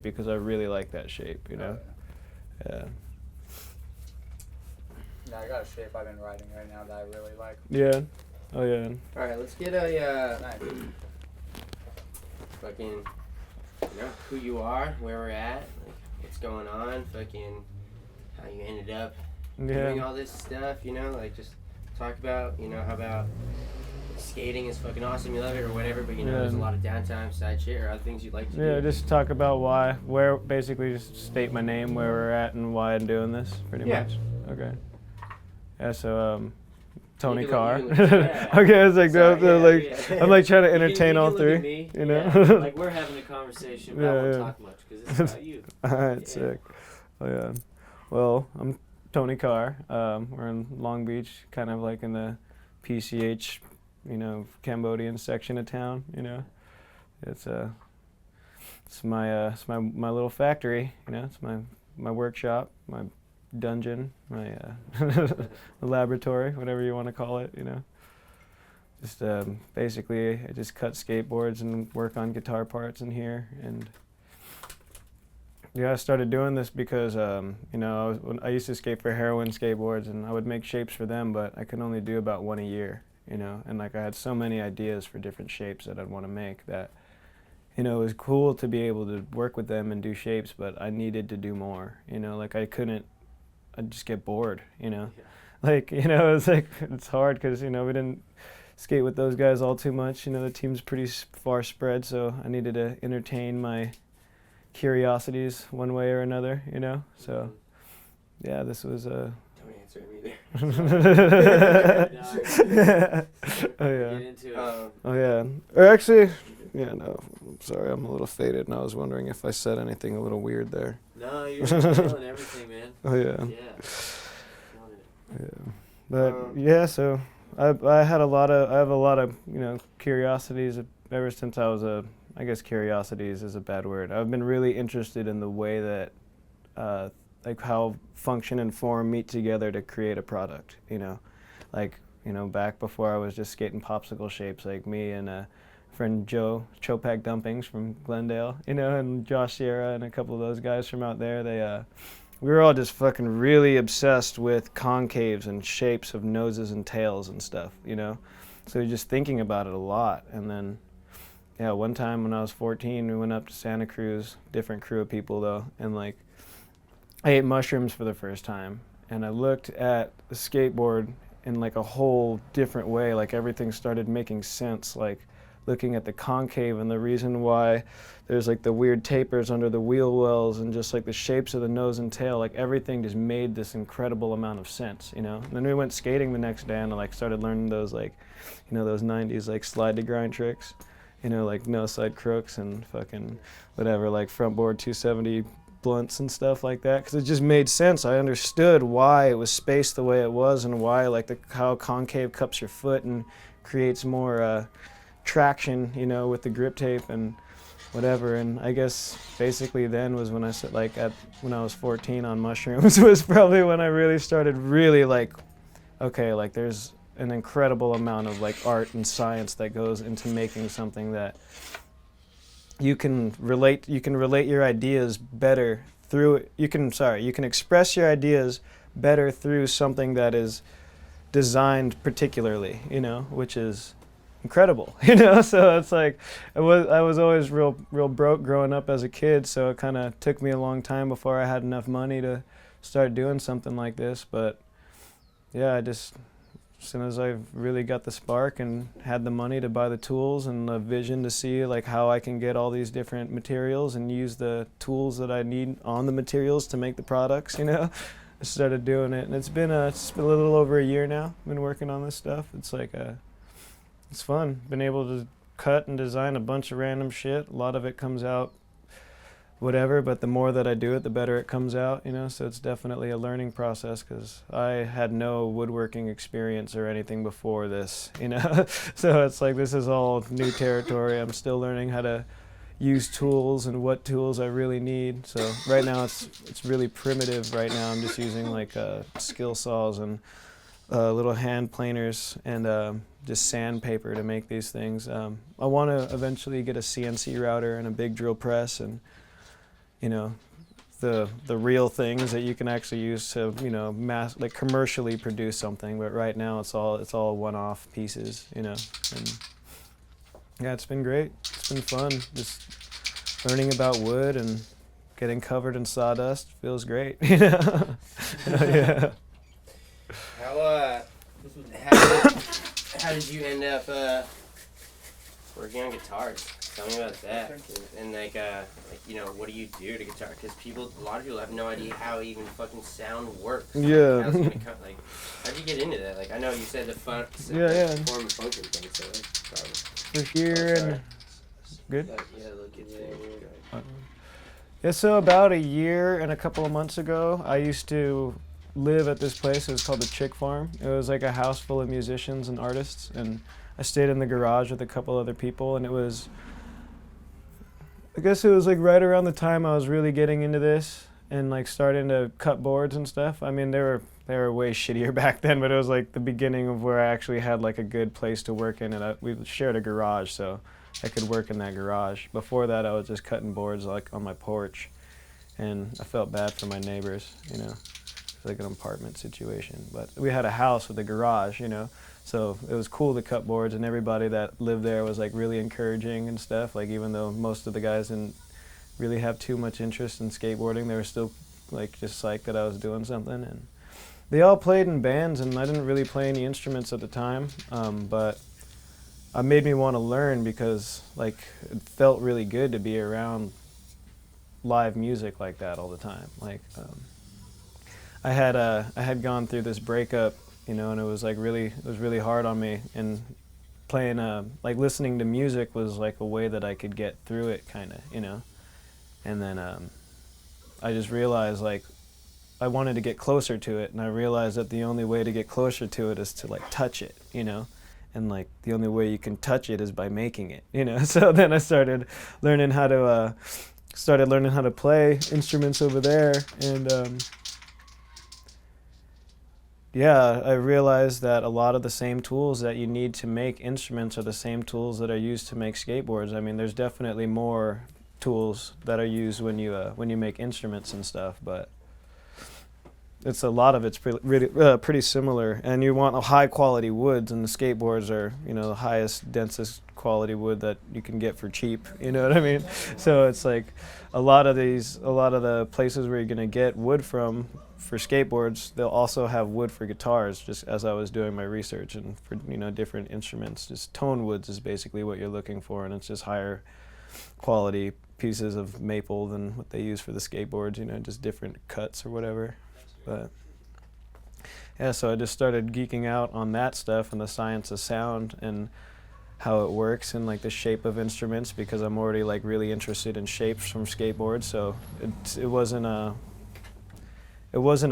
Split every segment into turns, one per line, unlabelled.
because I really like that shape, you know? Yeah.
Yeah, I got a shape I've been riding right now that I really like.
Yeah. Oh, yeah.
Alright, let's get a, fucking, you know, who you are, where we're at, like, what's going on, fucking, how you ended up doing all this stuff, you know, like, just talk about, you know, how about skating is fucking awesome, you love it or whatever, but, you know, there's a lot of downtime, side shit, or other things you'd like to do.
Yeah, just talk about basically just state my name, where we're at, and why I'm doing this, pretty much. Okay. Yeah, so, Tony Karr. Okay, I was like, I'm like trying to entertain all three,
me,
you know?
Like we're having a conversation, but I won't talk much because it's about you.
Alright, sick. Oh, yeah. Well, I'm Tony Karr. We're in Long Beach, kind of like in the PCH, you know, Cambodian section of town, you know. It's my little factory, you know. It's my workshop, my dungeon, my laboratory, whatever you want to call it, you know. Just basically, I just cut skateboards and work on guitar parts in here. And yeah, I started doing this because you know, I used to skate for Heroin skateboards, and I would make shapes for them, but I could only do about one a year, you know. And like I had so many ideas for different shapes that I'd want to make that, you know, it was cool to be able to work with them and do shapes, but I needed to do more, you know. Like I'd just get bored, you know.
Yeah.
Like, you know, it's hard because, you know, we didn't skate with those guys all too much. You know, the team's pretty far spread, so I needed to entertain my curiosities one way or another, you know. So, yeah, this was
Don't answer me
there. Oh, yeah.
Get into it.
Oh, yeah. Or actually, yeah, no, I'm sorry, I'm a little faded, and I was wondering if I said anything a little weird there.
No, you're feeling everything, man.
Oh, yeah.
Yeah. Feeling it.
Yeah. But, yeah, so I have a lot of, you know, curiosities ever since I was I guess curiosities is a bad word. I've been really interested in the way that, like how function and form meet together to create a product, you know. Like, you know, back before I was just skating popsicle shapes, like me and friend Joe, Chopak Dumpings from Glendale, you know, and Josh Sierra and a couple of those guys from out there, we were all just fucking really obsessed with concaves and shapes of noses and tails and stuff, you know. So we're just thinking about it a lot. And then, yeah, one time when I was 14, we went up to Santa Cruz, different crew of people though, and like, I ate mushrooms for the first time. And I looked at the skateboard in like a whole different way, like everything started making sense, like looking at the concave and the reason why there's like the weird tapers under the wheel wells and just like the shapes of the nose and tail, like everything just made this incredible amount of sense, you know. And then we went skating the next day and I like started learning those like, you know, those 90s like slide to grind tricks, you know, like no side crooks and fucking whatever, like front board 270 blunts and stuff like that, because it just made sense. I understood why it was spaced the way it was and why like how concave cups your foot and creates more traction, you know, with the grip tape and whatever. And I guess basically then was when I said like when I was 14 on mushrooms was probably when I really started like, okay, like there's an incredible amount of like art and science that goes into making something that you can relate your ideas better through, you can express your ideas better through something that is designed particularly, you know, which is incredible, you know. So it's like I was always real broke growing up as a kid, so it kind of took me a long time before I had enough money to start doing something like this. But yeah, as soon as I really got the spark and had the money to buy the tools and the vision to see like how I can get all these different materials and use the tools that I need on the materials to make the products, you know, I started doing it. And it's been a little over a year now. I've been working on this stuff. It's like it's fun. Been able to cut and design a bunch of random shit. A lot of it comes out whatever, but the more that I do it, the better it comes out, you know. So it's definitely a learning process because I had no woodworking experience or anything before this, you know. So it's like this is all new territory. I'm still learning how to use tools and what tools I really need. So right now it's really primitive. Right now I'm just using like skill saws and little hand planers and just sandpaper to make these things. I want to eventually get a CNC router and a big drill press and you know, the real things that you can actually use to, you know, commercially produce something. But right now it's all one-off pieces, you know. And yeah, it's been great. It's been fun. Just learning about wood and getting covered in sawdust feels great. You know? Yeah.
How did you end up working on guitars? Tell me about that. And like you know, what do you do to guitar? Because a lot of people have no idea how even fucking sound works.
Yeah.
How's it gonna come, like, how'd you get into that? Like, I know you said the form of function thing, so like,
We're here and good.
yeah, look at it.
Yeah, so about a year and a couple of months ago, I used to live at this place. It was called the Chick Farm. It was like a house full of musicians and artists, and I stayed in the garage with a couple other people, and I guess it was like right around the time I was really getting into this and like starting to cut boards and stuff. I mean, they were way shittier back then, but it was like the beginning of where I actually had like a good place to work in, and we shared a garage, so I could work in that garage. Before that, I was just cutting boards like on my porch, and I felt bad for my neighbors, you know. It's like an apartment situation, but we had a house with a garage, you know, so it was cool to cut boards, and everybody that lived there was like really encouraging and stuff. Like, even though most of the guys didn't really have too much interest in skateboarding, they were still like just psyched that I was doing something. And they all played in bands, and I didn't really play any instruments at the time, but it made me want to learn because like it felt really good to be around live music like that all the time. Like I had gone through this breakup, you know, and it was really hard on me, and playing like listening to music was like a way that I could get through it, kind of, you know. And then I just realized like I wanted to get closer to it, and I realized that the only way to get closer to it is to like touch it, you know. And like the only way you can touch it is by making it, you know. So then I started learning how to play instruments over there, and yeah, I realized that a lot of the same tools that you need to make instruments are the same tools that are used to make skateboards. I mean, there's definitely more tools that are used when you make instruments and stuff, but a lot of it's pretty similar. And you want a high quality woods, and the skateboards are, you know, the highest, densest quality wood that you can get for cheap. You know what I mean? So it's like a lot of the places where you're gonna get wood for skateboards, they'll also have wood for guitars. Just as I was doing my research, and for, you know, different instruments, just tonewoods is basically what you're looking for, and it's just higher quality pieces of maple than what they use for the skateboards. You know, just different cuts or whatever. But yeah, so I just started geeking out on that stuff and the science of sound and how it works and like the shape of instruments, because I'm already like really interested in shapes from skateboards. So it wasn't a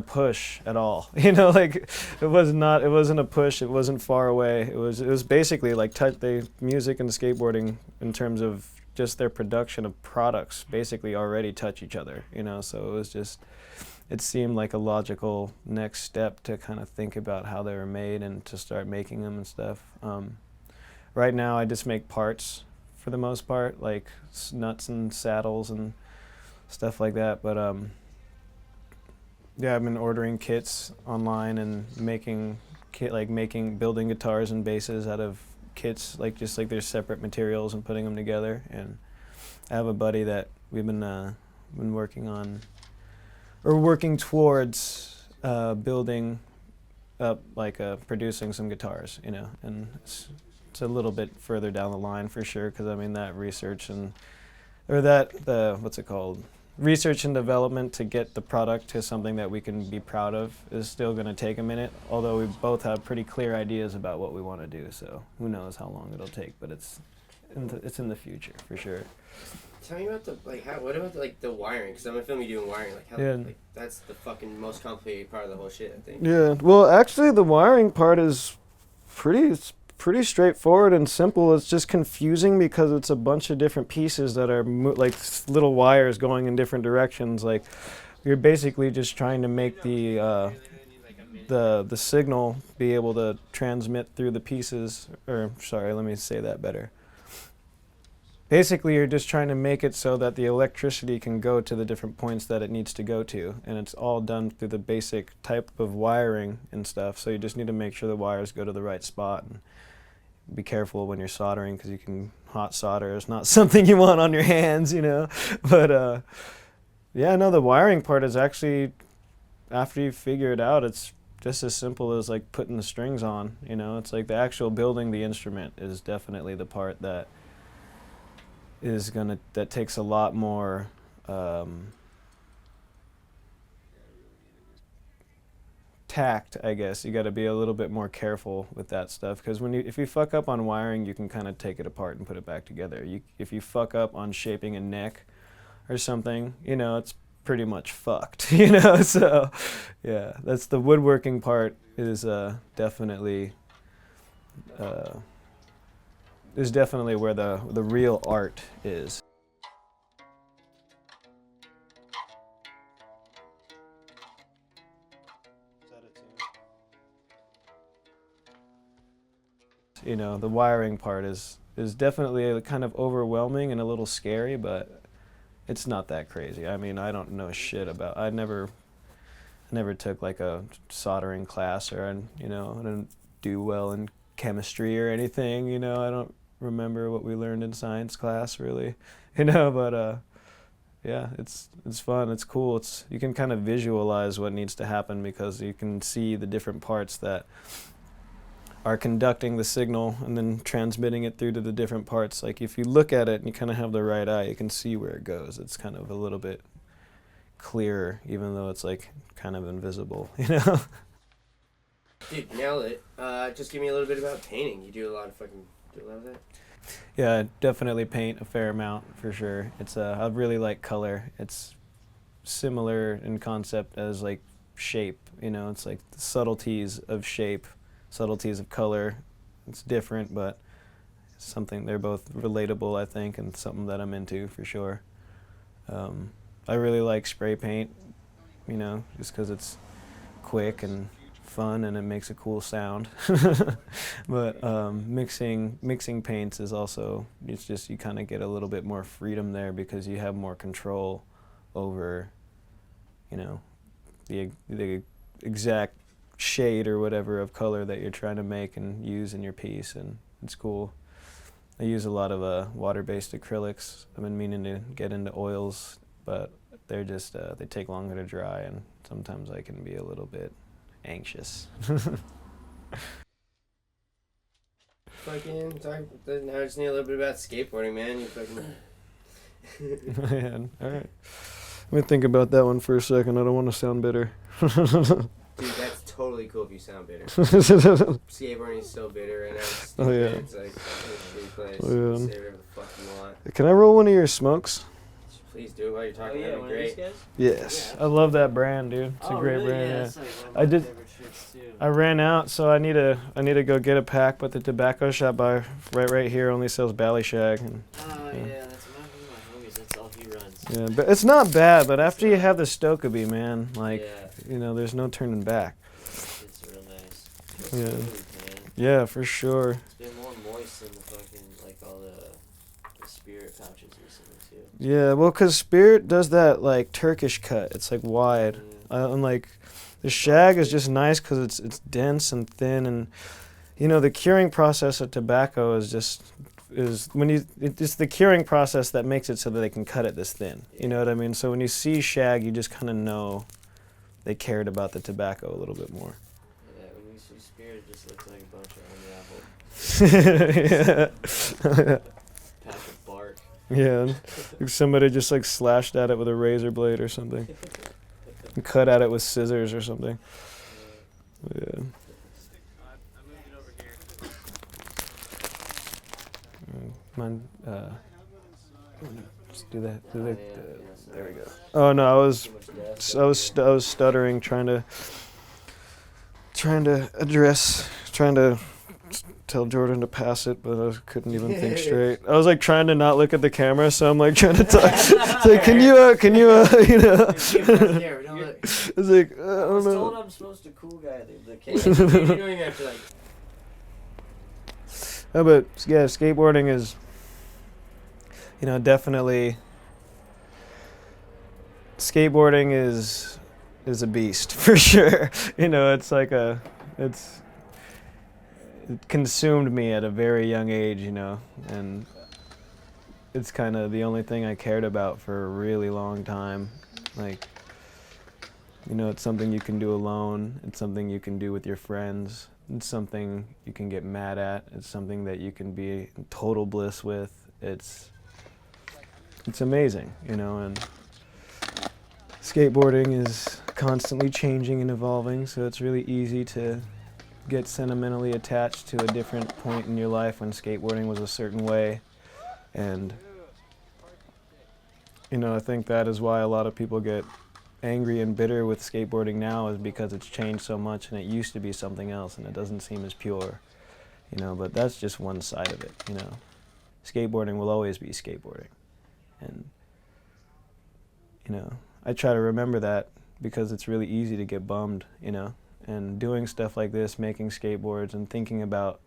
push at all, you know. Like it wasn't a push. It wasn't far away. It was basically like the music and the skateboarding, in terms of just their production of products, basically already touch each other, you know. So it seemed like a logical next step to kind of think about how they were made and to start making them and stuff. Right now I just make parts for the most part, like nuts and saddles and stuff like that. But yeah, I've been ordering kits online and building guitars and basses out of kits, like just like there's separate materials, and putting them together. And I have a buddy that we've been working towards building up, like producing some guitars, you know. And it's a little bit further down the line for sure, because I mean that research and research and development to get the product to something that we can be proud of is still going to take a minute, although we both have pretty clear ideas about what we want to do. So who knows how long it'll take, but it's in the future for sure.
Tell me about what about the wiring? Because I'm gonna film you doing wiring. Like, how, like, that's the fucking most complicated part of the whole shit, I think. Yeah.
Well, actually, the wiring part is pretty straightforward and simple. It's just confusing because it's a bunch of different pieces that are like little wires going in different directions. Like, you're basically just trying to make the signal be able to transmit through the pieces. Or sorry, let me say that better. basically you're just trying to make it so that the electricity can go to the different points that it needs to go to, and it's all done through the basic type of wiring and stuff. So you just need to make sure the wires go to the right spot, and be careful when you're soldering, because you can hot solder is not something you want on your hands, you know. But yeah, no, the wiring part is actually, after you figure it out, it's just as simple as like putting the strings on, you know. It's like the actual building the instrument is definitely the part that that takes a lot more tact, I guess. You got to be a little bit more careful with that stuff, because if you fuck up on wiring, you can kind of take it apart and put it back together. If you fuck up on shaping a neck or something, you know, it's pretty much fucked, you know. So yeah, that's the woodworking part is definitely where the real art is. You know, the wiring part is definitely kind of overwhelming and a little scary, but it's not that crazy. I mean, I don't know shit about. I never took like a soldering class, or you know, I didn't do well in chemistry or anything. You know, I don't remember what we learned in science class really. You know, but yeah, it's fun. It's cool. You can kind of visualize what needs to happen, because you can see the different parts that are conducting the signal and then transmitting it through to the different parts. Like if you look at it and you kind of have the right eye, you can see where it goes. It's kind of a little bit clearer, even though it's like kind of invisible, you know?
Dude, nailed it. Just give me a little bit about painting. You do a lot of that?
Yeah, I definitely paint a fair amount for sure. It's I really like color. It's similar in concept as like shape, you know? It's like the subtleties of shape, subtleties of color. It's different, but something, they're both relatable, I think, and something that I'm into for sure. I really like spray paint, you know, just because it's quick and fun and it makes a cool sound. But mixing paints is also, it's just, you kind of get a little bit more freedom there, because you have more control over, you know, the exact shade or whatever of color that you're trying to make and use in your piece, and it's cool. I use a lot of water-based acrylics. I've been meaning to get into oils, but they're just they take longer to dry, and sometimes I can be a little bit anxious.
Fucking now I just need a little bit about skateboarding, man. You fucking
Man, all right. Let me think about that one for a second. I don't want to sound bitter.
Dude, that's totally cool if you sound bitter. Skateboarding is so bitter right now.
Oh yeah.
It's like a shitty place.
Oh, yeah.
Say whatever the fuck you want.
Can I roll one of your smokes?
Please do. While you're talking,
yeah,
that'd
one
be
of these
great.
guys?
Yes.
Yeah.
I love that brand, dude. It's a great
really?
brand.
Yeah,
Yeah.
that's like one of
I
my
did-
favorite shirts too.
I ran out, so I need to go get a pack. But the tobacco shop right here only sells Ballyshag. And,
Oh
yeah.
yeah, that's one of my homies. That's all he runs.
yeah, but it's not bad. But after you have the Stokeby, man, like
Yeah,
you know, there's no turning back.
it's real nice. It's
Yeah.
smooth, man.
Yeah, for sure.
It's been more moist than the fucking like all the spirit pouches recently too.
Yeah, well, 'cause Spirit does that like Turkish cut. It's like wide.
Mm.
And like the shag is just nice 'cause it's dense and thin, and you know the curing process of tobacco is it's the curing process that makes it so that they can cut it this thin. You know what I mean? So when you see shag, you just kind of know they cared about the tobacco a little bit more.
Yeah, when you see spirit, it just looks like a bunch of unraveled
Yeah.
pack of bark.
Yeah, like somebody just like slashed at it with a razor blade or something, and cut at it with scissors or something. Yeah. Mind, just do that. Do that. There we go. Oh no, I was stuttering, trying to tell Jordan to pass it, but I couldn't even think straight. I was like trying to not look at the camera, so I'm like trying to talk. It's like, can you you know? It's like, I
I
don't
was
know.
told I'm supposed to cool guy the
You don't even have to like.
No, but yeah, skateboarding is. you know, definitely skateboarding is a beast for sure. You know, it's like it consumed me at a very young age, you know, and it's kind of the only thing I cared about for a really long time. Like, you know, it's something you can do alone. It's something you can do with your friends. It's something you can get mad at. It's something that you can be in total bliss with. It's amazing, you know, and skateboarding is constantly changing and evolving, so it's really easy to get sentimentally attached to a different point in your life when skateboarding was a certain way. And, you know, I think that is why a lot of people get angry and bitter with skateboarding now, is because it's changed so much and it used to be something else and it doesn't seem as pure, you know, but that's just one side of it, you know. Skateboarding will always be skateboarding. And, you know, I try to remember that because it's really easy to get bummed, you know, and doing stuff like this, making skateboards and thinking about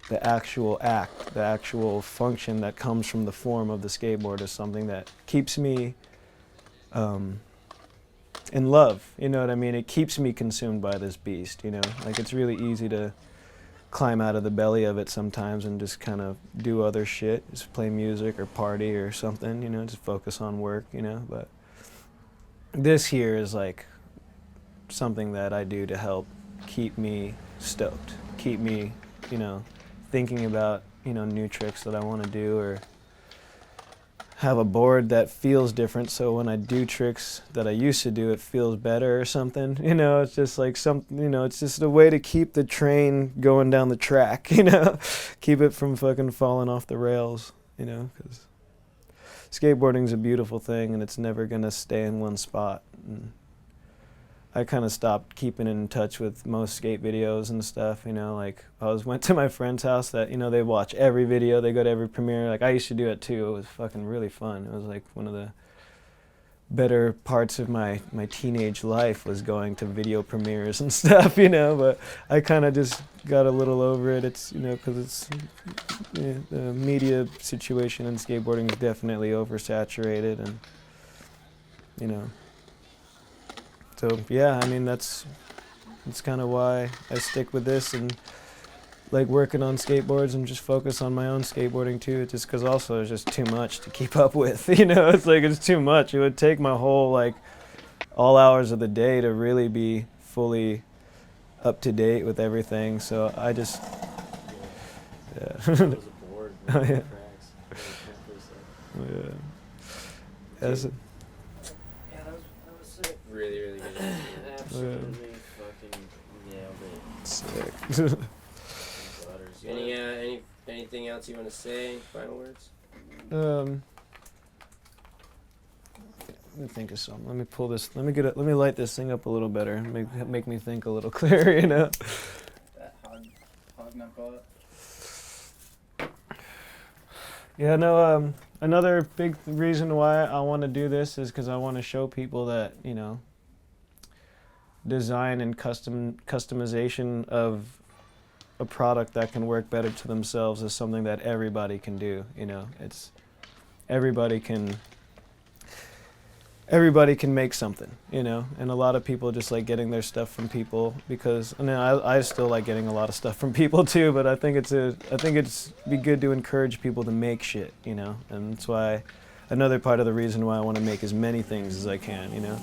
the actual act, the actual function that comes from the form of the skateboard is something that keeps me in love, you know what I mean? It keeps me consumed by this beast, you know? Like, it's really easy to climb out of the belly of it sometimes and just kind of do other shit, just play music or party or something, you know, just focus on work, you know? But this here is like something that I do to help keep me stoked, keep me, you know, thinking about, you know, new tricks that I want to do, or have a board that feels different, so when I do tricks that I used to do, it feels better or something, you know. It's just like you know, it's just a way to keep the train going down the track, you know, keep it from fucking falling off the rails, you know, because skateboarding's a beautiful thing and it's never gonna stay in one spot. And I kind of stopped keeping in touch with most skate videos and stuff, you know, like went to my friend's house that, you know, they watch every video, they go to every premiere. Like, I used to do it too. It was fucking really fun. It was like one of the better parts of my teenage life, was going to video premieres and stuff, you know, but I kind of just got a little over it. It's, you know, because it's, yeah, the media situation in skateboarding is definitely oversaturated, and, you know. So yeah, I mean, that's kind of why I stick with this and like working on skateboards and just focus on my own skateboarding too. Just because also it's just too much to keep up with, you know. It's like, it's too much. It would take my whole, like, all hours of the day to really be fully up to date with everything. So I just, yeah.
That was a board.
Oh, yeah.
Cracks.
Yeah. That's it.
Yeah, that was sick.
Really, really good.
Absolutely fucking nailed it.
Sick.
Anything else you want to say? Final words?
Let me think of something. Let me pull this. Let me light this thing up a little better. Make me think a little clearer, you know.
That hog nut bullet.
Yeah, no. Another big reason why I want to do this is because I want to show people that, you know, design and customization of a product that can work better to themselves is something that everybody can do, you know. It's everybody can make something, you know, and a lot of people just like getting their stuff from people, because, I mean, I still like getting a lot of stuff from people too, but I think it's be good to encourage people to make shit, you know, and that's why another part of the reason why I want to make as many things as I can, you know.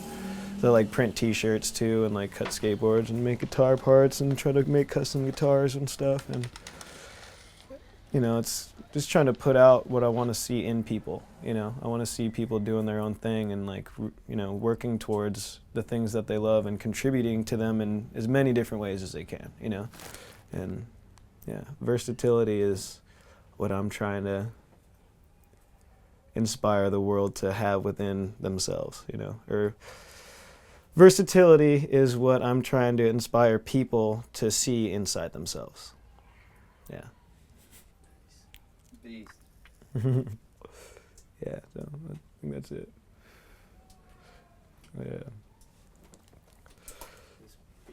So like print t-shirts too, and like cut skateboards and make guitar parts and try to make custom guitars and stuff, and, you know, it's just trying to put out what I want to see in people, you know. I want to see people doing their own thing and, like, you know, working towards the things that they love and contributing to them in as many different ways as they can, you know. And yeah, versatility is what I'm trying to inspire the world to have within themselves, you know. Or versatility is what I'm trying to inspire people to see inside themselves. Yeah.
Beast.
Yeah, so I think that's it. Yeah.